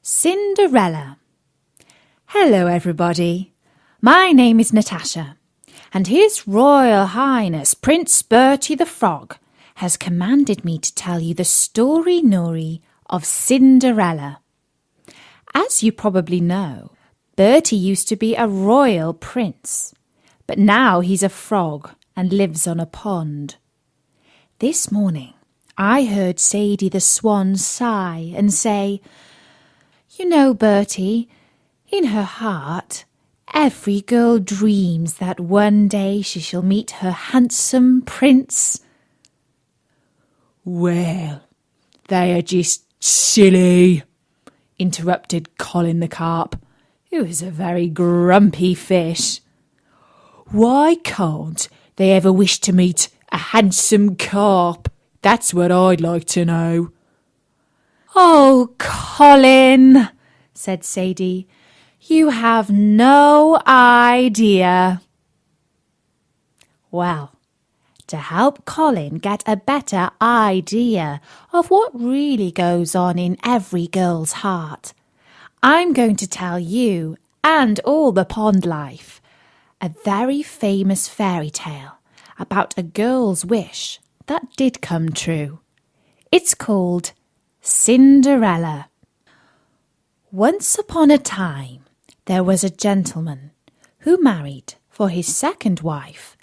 Cinderella. Hello everybody, my name is Natasha, and His Royal Highness Prince Bertie the Frog has commanded me to tell you the story of Cinderella. As you probably know, Bertie used to be a royal prince, but now he's a frog and lives on a pond. This morning I heard Sadie the Swan sigh and say, "You know, Bertie, in her heart, every girl dreams that one day she shall meet her handsome prince." "Well, they are just silly," interrupted Colin the Carp, who is a very grumpy fish. "Why can't they ever wish to meet a handsome carp? That's what I'd like to know." "Oh, Colin," said Sadie, "you have no idea." Well, to help Colin get a better idea of what really goes on in every girl's heart, I'm going to tell you and all the pond life a very famous fairy tale about a girl's wish that did come true. It's called Cinderella. Once upon a time, there was a gentleman who married for his second wife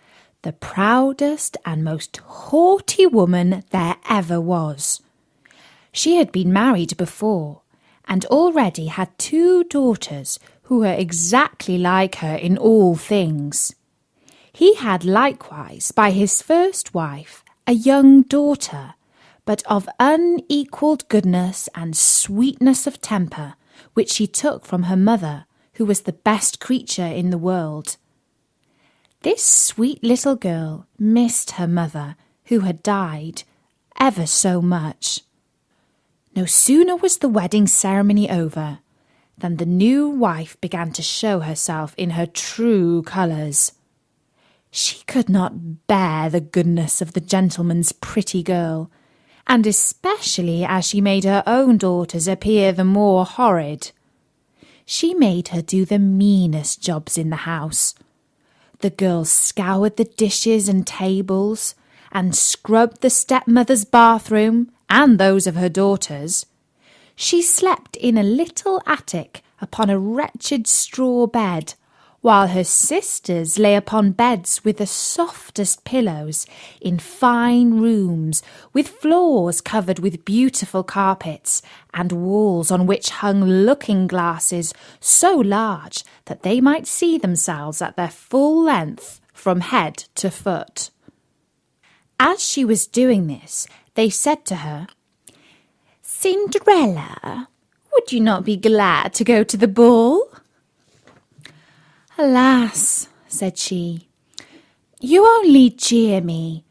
the proudest and most haughty woman there ever was. She had been married before and already had 2 daughters who were exactly like her in all things. He had likewise by his first wife a young daughter, but of unequalled goodness and sweetness of temper, which she took from her mother, who was the best creature in the world. This sweet little girl missed her mother, who had died, ever so much. No sooner was the wedding ceremony over than the new wife began to show herself in her true colours. She could not bear the goodness of the gentleman's pretty girl, and especially as she made her own daughters appear the more horrid. She made her do the meanest jobs in the house. The girl scoured the dishes and tables, and scrubbed the stepmother's bathroom and those of her daughters. She slept in a little attic upon a wretched straw bed, while her sisters lay upon beds with the softest pillows in fine rooms, with floors covered with beautiful carpets, and walls on which hung looking-glasses so large that they might see themselves at their full length from head to foot. As she was doing this, they said to her, "Cinderella, would you not be glad to go to the ball?" "Alas," said she, "you only jeer me.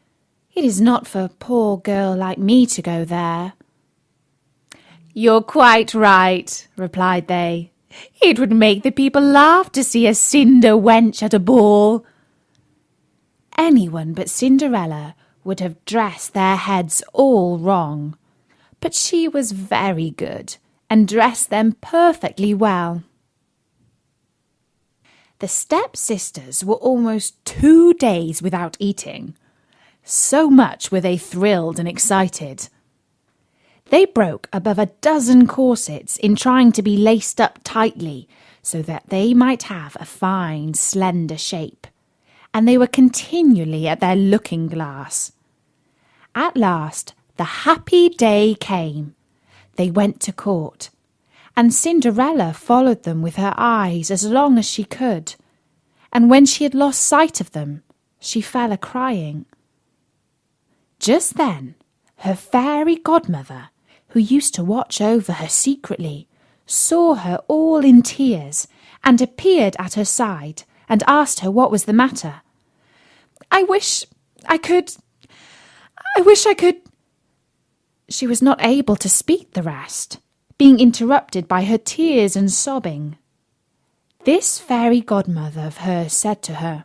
It is not for a poor girl like me to go there." "You're quite right," replied they. "It would make the people laugh to see a cinder wench at a ball." Anyone but Cinderella would have dressed their heads all wrong, but she was very good and dressed them perfectly well. The step-sisters were almost 2 days without eating. So much were they thrilled and excited. They broke above a dozen corsets in trying to be laced up tightly so that they might have a fine, slender shape, and they were continually at their looking-glass. At last, the happy day came. They went to court, and Cinderella followed them with her eyes as long as she could, and when she had lost sight of them, she fell a-crying. Just then, her fairy godmother, who used to watch over her secretly, saw her all in tears, and appeared at her side, and asked her what was the matter. I wish I could. She was not able to speak the rest, being interrupted by her tears and sobbing. This fairy godmother of hers said to her,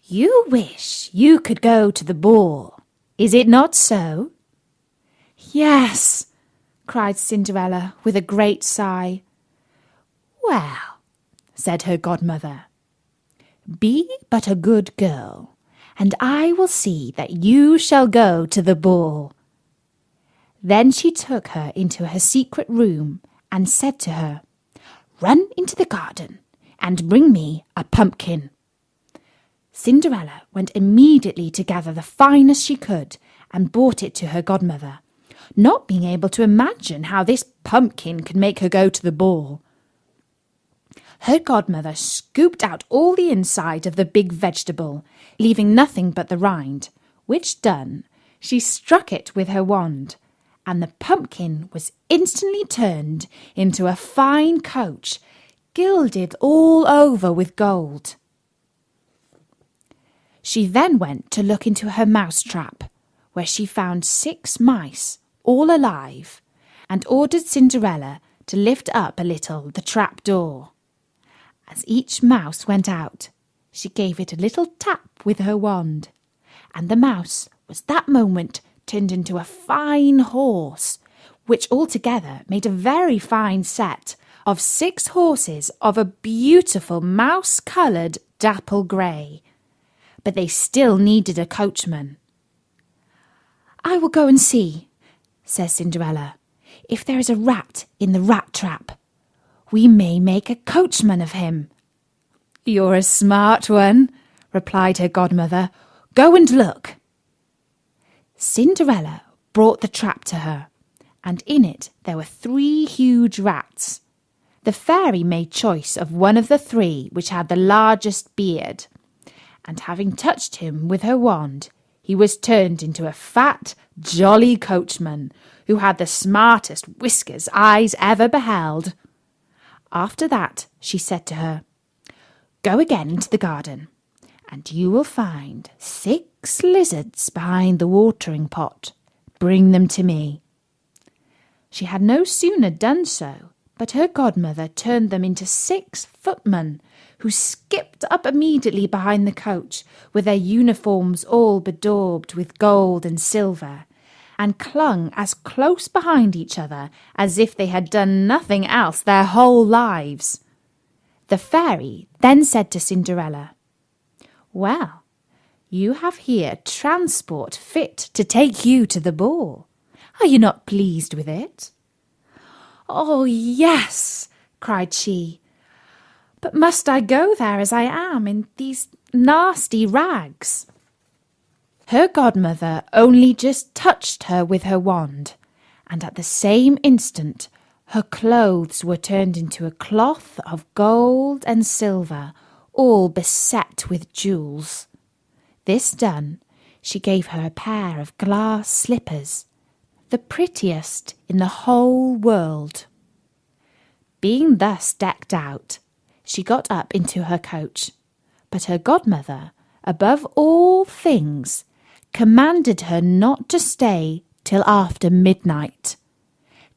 "You wish you could go to the ball, is it not so?" "Yes," cried Cinderella with a great sigh. Well, said her godmother, be but a good girl, and I will see that you shall go to the ball. Then she took her into her secret room and said to her, Run into the garden and bring me a pumpkin. Cinderella went immediately to gather the finest she could and brought it to her godmother, not being able to imagine how this pumpkin could make her go to the ball. Her godmother scooped out all the inside of the big vegetable, leaving nothing but the rind, which done, she struck it with her wand, and the pumpkin was instantly turned into a fine coach, gilded all over with gold. She then went to look into her mouse-trap, where she found 6 mice, all alive, and ordered Cinderella to lift up a little the trap-door. As each mouse went out, she gave it a little tap with her wand, and the mouse was that moment turned into a fine horse, which altogether made a very fine set of 6 horses of a beautiful mouse-coloured dapple grey. But they still needed a coachman. I will go and see, says Cinderella, if there is a rat in the rat trap. We may make a coachman of him. You're a smart one, replied her godmother. Go and look. Cinderella brought the trap to her, and in it there were 3 huge rats. The fairy made choice of one of the 3 which had the largest beard, and having touched him with her wand, he was turned into a fat, jolly coachman, who had the smartest whiskers eyes ever beheld. After that, she said to her, Go again into the garden, and you will find 6 lizards behind the watering pot. Bring them to me. She had no sooner done so, but her godmother turned them into 6 footmen, who skipped up immediately behind the coach, with their uniforms all bedaubed with gold and silver, and clung as close behind each other as if they had done nothing else their whole lives. The fairy then said to Cinderella, Well, you have here transport fit to take you to the ball. Are you not pleased with it? Oh, yes, cried she. But must I go there as I am in these nasty rags? Her godmother only just touched her with her wand, and at the same instant her clothes were turned into a cloth of gold and silver, all beset with jewels. This done, she gave her a pair of glass slippers, the prettiest in the whole world. Being thus decked out, she got up into her coach, but her godmother, above all things, commanded her not to stay till after midnight,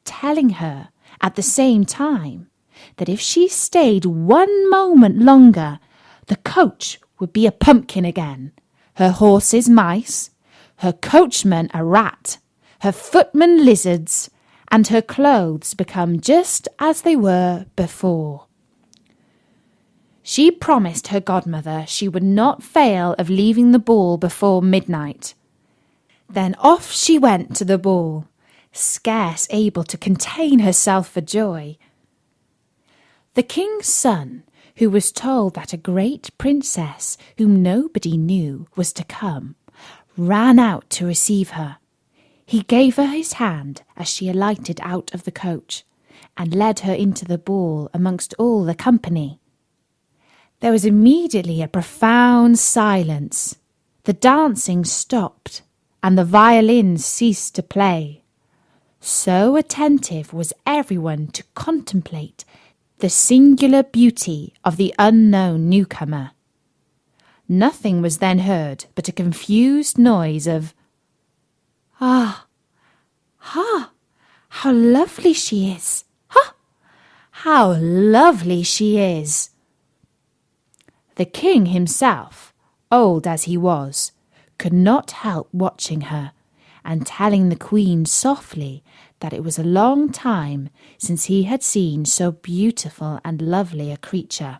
telling her at the same time that if she stayed 1 moment longer, the coach would be a pumpkin again, her horses mice, her coachman a rat, her footmen lizards, and her clothes become just as they were before. She promised her godmother she would not fail of leaving the ball before midnight. Then off she went to the ball, scarce able to contain herself for joy. The king's son, who was told that a great princess whom nobody knew was to come, ran out to receive her. He gave her his hand as she alighted out of the coach, and led her into the ball amongst all the company. There was immediately a profound silence. The dancing stopped, and the violins ceased to play. So attentive was everyone to contemplate the singular beauty of the unknown newcomer. Nothing was then heard but a confused noise of, Ah, ha, how lovely she is! Ha, how lovely she is! The king himself, old as he was, could not help watching her, and telling the Queen softly that it was a long time since he had seen so beautiful and lovely a creature.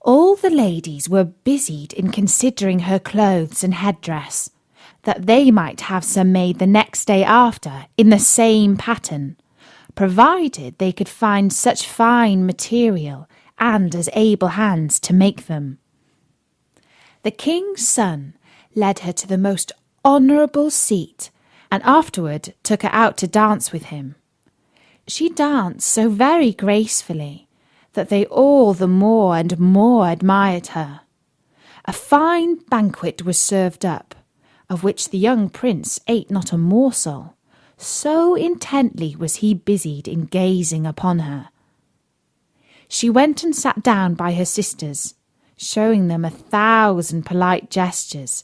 All the ladies were busied in considering her clothes and headdress, that they might have some made the next day after in the same pattern, provided they could find such fine material and as able hands to make them. The king's son led her to the most honourable seat, and afterward took her out to dance with him. She danced so very gracefully that they all the more and more admired her. A fine banquet was served up, of which the young prince ate not a morsel, so intently was he busied in gazing upon her. She went and sat down by her sisters, showing them 1,000 polite gestures,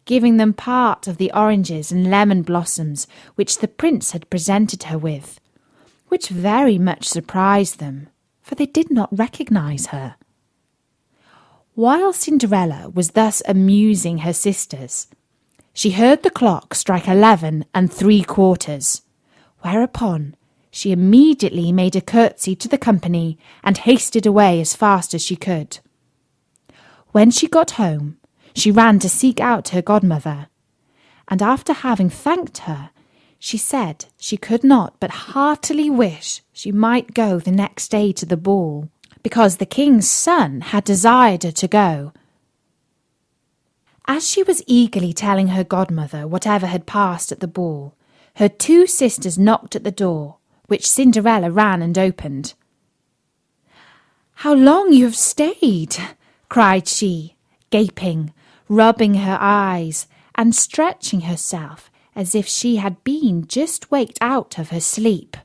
giving them part of the oranges and lemon blossoms which the prince had presented her with, which very much surprised them, for they did not recognise her. While Cinderella was thus amusing her sisters, she heard the clock strike 11 3/4, whereupon she immediately made a curtsy to the company and hasted away as fast as she could. When she got home, she ran to seek out her godmother, and after having thanked her, she said she could not but heartily wish she might go the next day to the ball, because the king's son had desired her to go. As she was eagerly telling her godmother whatever had passed at the ball, her 2 sisters knocked at the door, which Cinderella ran and opened. "How long you have stayed!" cried she, gaping, rubbing her eyes, and stretching herself as if she had been just waked out of her sleep.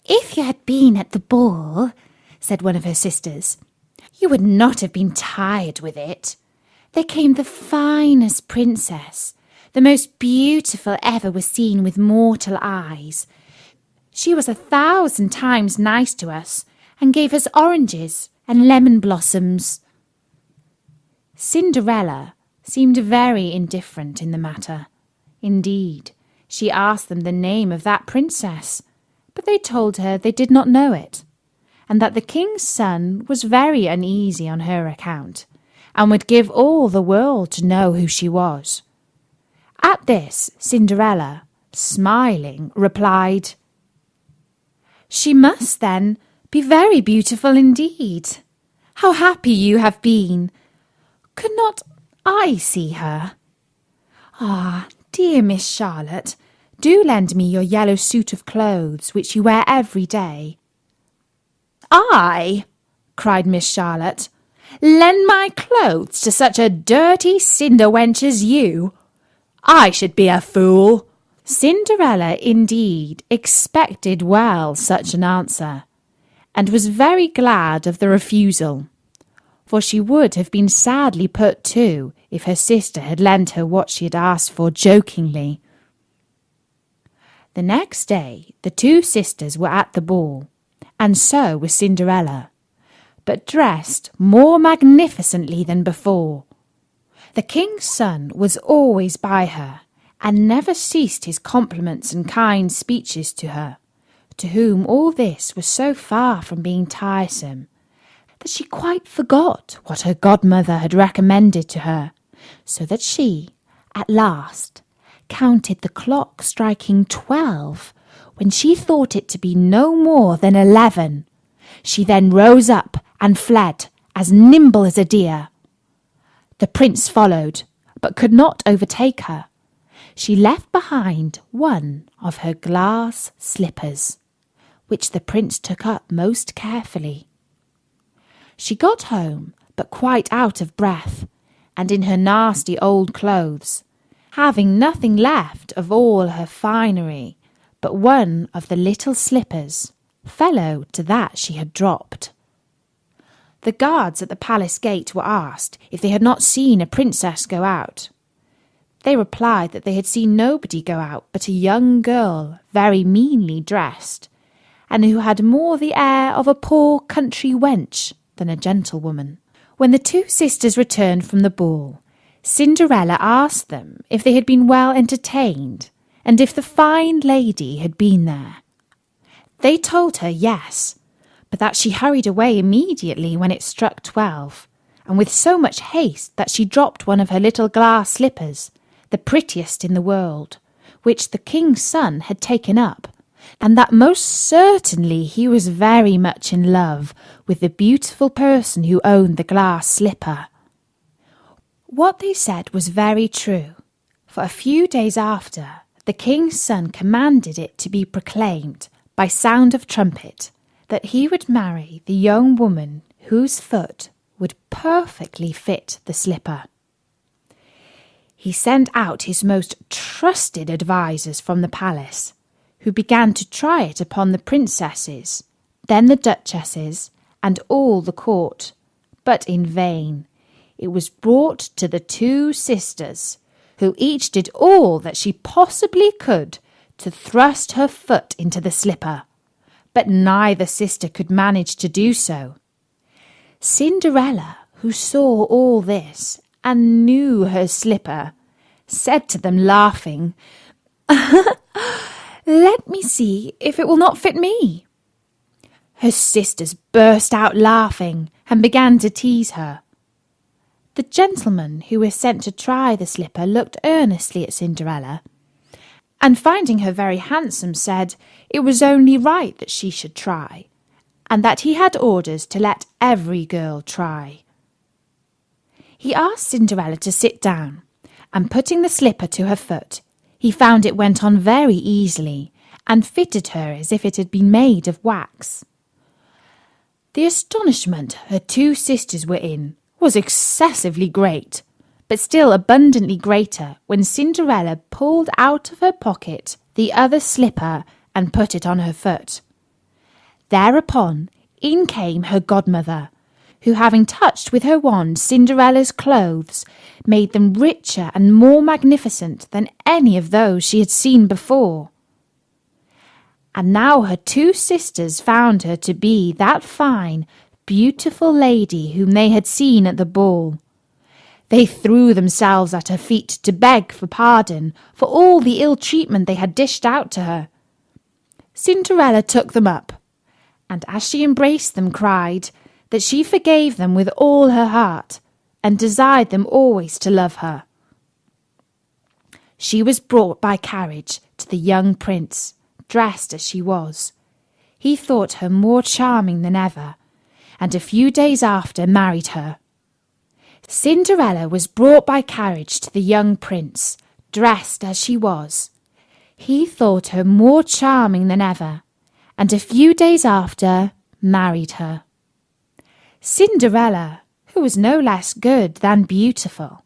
"If you had been at the ball," said one of her sisters, "you would not have been tired with it. There came the finest princess, the most beautiful ever was seen with mortal eyes. She was 1,000 times nice to us, and gave us oranges and lemon blossoms." Cinderella seemed very indifferent in the matter. Indeed, she asked them the name of that princess, but they told her they did not know it, and that the king's son was very uneasy on her account, and would give all the world to know who she was. At this, Cinderella, smiling, replied, "She must, then, be very beautiful indeed. How happy you have been! Could not I see her? Ah, dear Miss Charlotte, do lend me your yellow suit of clothes which you wear every day." "I," cried Miss Charlotte, "lend my clothes to such a dirty cinder wench as you? I should be a fool." Cinderella indeed expected well such an answer, and was very glad of the refusal, for she would have been sadly put to if her sister had lent her what she had asked for jokingly. The next day the 2 sisters were at the ball, and so was Cinderella, but dressed more magnificently than before. The king's son was always by her, and never ceased his compliments and kind speeches to her, to whom all this was so far from being tiresome, that she quite forgot what her godmother had recommended to her, so that she, at last, counted the clock striking 12, when she thought it to be no more than 11. She then rose up and fled, as nimble as a deer. The prince followed, but could not overtake her. She left behind one of her glass slippers, which the prince took up most carefully. She got home, but quite out of breath, and in her nasty old clothes, having nothing left of all her finery but one of the little slippers, fellow to that she had dropped. The guards at the palace gate were asked if they had not seen a princess go out. They replied that they had seen nobody go out but a young girl, very meanly dressed, and who had more the air of a poor country wench than a gentlewoman. When the 2 sisters returned from the ball, Cinderella asked them if they had been well entertained and if the fine lady had been there. They told her yes, but that she hurried away immediately when it struck 12, and with so much haste that she dropped one of her little glass slippers, the prettiest in the world, which the king's son had taken up, and that most certainly he was very much in love with the beautiful person who owned the glass slipper. What they said was very true, for a few days after, the king's son commanded it to be proclaimed by sound of trumpet that he would marry the young woman whose foot would perfectly fit the slipper. He sent out his most trusted advisers from the palace, who began to try it upon the princesses, then the duchesses, and all the court, but in vain. It was brought to the 2 sisters, who each did all that she possibly could to thrust her foot into the slipper, but neither sister could manage to do so. Cinderella, who saw all this and knew her slipper, said to them laughing, "Let me see if it will not fit me." Her sisters burst out laughing and began to tease her. The gentleman who was sent to try the slipper looked earnestly at Cinderella, and finding her very handsome, said it was only right that she should try, and that he had orders to let every girl try. He asked Cinderella to sit down, and putting the slipper to her foot, he found it went on very easily, and fitted her as if it had been made of wax. The astonishment her 2 sisters were in was excessively great, but still abundantly greater when Cinderella pulled out of her pocket the other slipper and put it on her foot. Thereupon in came her godmother, who, having touched with her wand Cinderella's clothes, made them richer and more magnificent than any of those she had seen before. And now her 2 sisters found her to be that fine, beautiful lady whom they had seen at the ball. They threw themselves at her feet to beg for pardon for all the ill treatment they had dished out to her. Cinderella took them up, and as she embraced them cried that she forgave them with all her heart, and desired them always to love her. She was brought by carriage to the young prince, dressed as she was. He thought her more charming than ever, and a few days after married her. Cinderella was brought by carriage to the young prince, dressed as she was. He thought her more charming than ever, and a few days after married her. Cinderella, who was no less good than beautiful,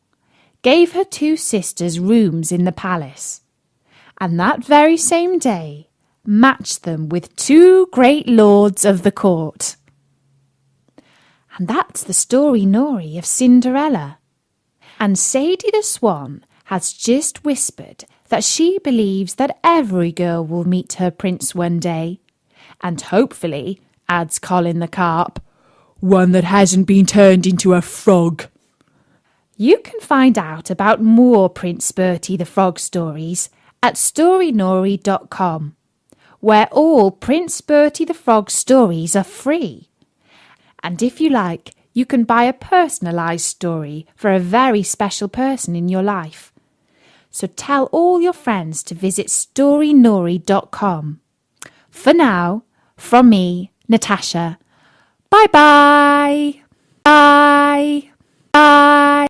gave her 2 sisters rooms in the palace, and that very same day matched them with 2 great lords of the court. And that's the story, Nori, of Cinderella. And Sadie the Swan has just whispered that she believes that every girl will meet her prince one day. And hopefully, adds Colin the Carp, one that hasn't been turned into a frog. You can find out about more Prince Bertie the Frog stories at storynori.com, where all Prince Bertie the Frog stories are free. And if you like, you can buy a personalised story for a very special person in your life. So tell all your friends to visit storynori.com. For now, from me, Natasha, bye-bye. Bye. Bye.